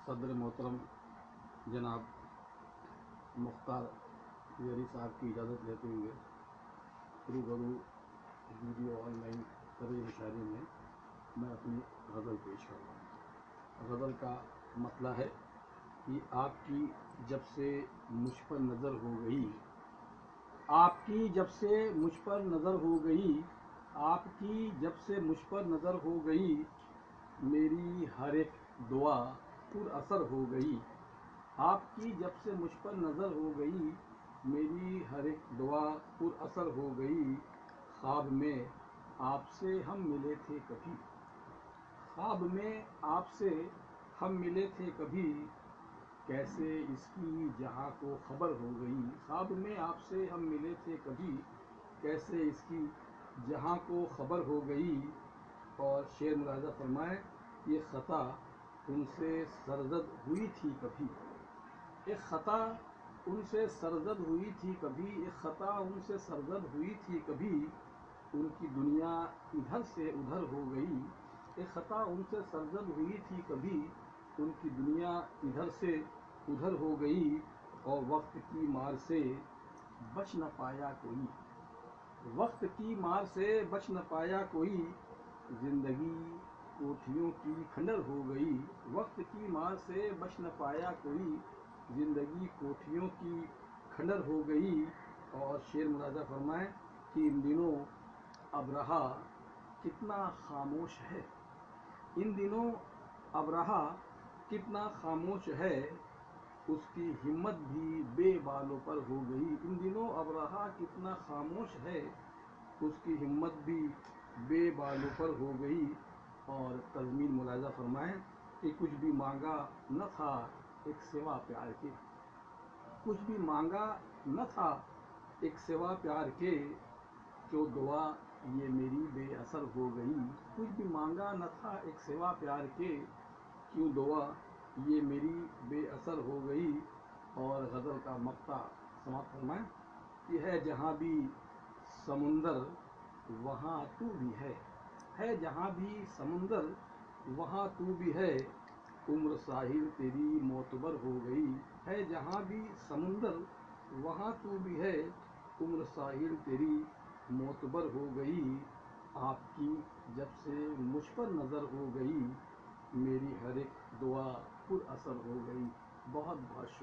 صدر محترم جناب مختار ویری صاحب کی اجازت لیتے ہوئے روبرو ویڈیو آن لائن طرز شاعری میں اپنی غزل پیش کر رہا ہوں۔ غزل کا مطلب ہے کہ آپ کی جب سے مجھ پر نظر ہو گئی، آپ کی جب سے مجھ پر نظر ہو گئی، آپ کی جب سے مجھ پر نظر ہو گئی، میری ہر ایک دعا پر اثر ہو گئی۔ آپ کی جب سے مجھ پر نظر ہو گئی، میری ہر ایک دعا پر اثر ہو گئی۔ خواب میں آپ سے ہم ملے تھے کبھی، خواب میں آپ سے ہم ملے تھے کبھی، کیسے اس کی جہاں کو خبر ہو گئی۔ خواب میں آپ سے ہم ملے تھے کبھی، کیسے اس کی جہاں کو خبر ہو گئی۔ اور شعر ملاحظہ فرمائیں، یہ خطا ان سے سرزد ہوئی تھی کبھی، ایک خطا ان سے سرزد ہوئی تھی کبھی، ایک خطا ان سے سرزد ہوئی تھی کبھی، ان کی دنیا ادھر سے ادھر ہو گئی۔ ایک خطا ان سے سرزد ہوئی تھی کبھی، ان کی دنیا ادھر سے ادھر ہو گئی۔ اور وقت کی مار سے بچ نہ پایا کوئی، وقت کی مار سے بچ نہ پایا کوئی، زندگی کوٹھیوں کی کھنڈر ہو گئی۔ وقت کی مار سے بچ نہ پایا کوئی، زندگی کوٹھیوں کی کھنڈر ہو گئی۔ اور شعر ملاحظہ فرمائیں کہ ان دنوں ابرہا کتنا خاموش ہے، ان دنوں ابرہا کتنا خاموش ہے، اس کی ہمت بھی بے بالوں پر ہو گئی۔ ان دنوں ابرہا کتنا خاموش ہے، اس کی ہمت بھی بے بالوں پر ہو گئی۔ اور تضمین ملاحظہ فرمائیں کہ کچھ بھی مانگا نہ تھا ایک سوا پیار کے، کچھ بھی مانگا نہ تھا ایک سوا پیار کے، کیوں دعا یہ میری بے اثر ہو گئی۔ کچھ بھی مانگا نہ تھا ایک سوا پیار کے، کیوں دعا یہ میری بے اثر ہو گئی۔ اور غزل کا مقطع سماعت فرمائیں کہ ہے جہاں بھی سمندر وہاں تو بھی ہے جہاں بھی سمندر وہاں تو بھی ہے، عمر ساحل تیری معتبر ہو گئی۔ ہے جہاں بھی سمندر وہاں تو بھی ہے، عمر ساحل تیری معتبر ہو گئی۔ آپ کی جب سے مجھ پر نظر ہو گئی، میری ہر ایک دعا پر اثر ہو گئی۔ بہت بہت شکریہ۔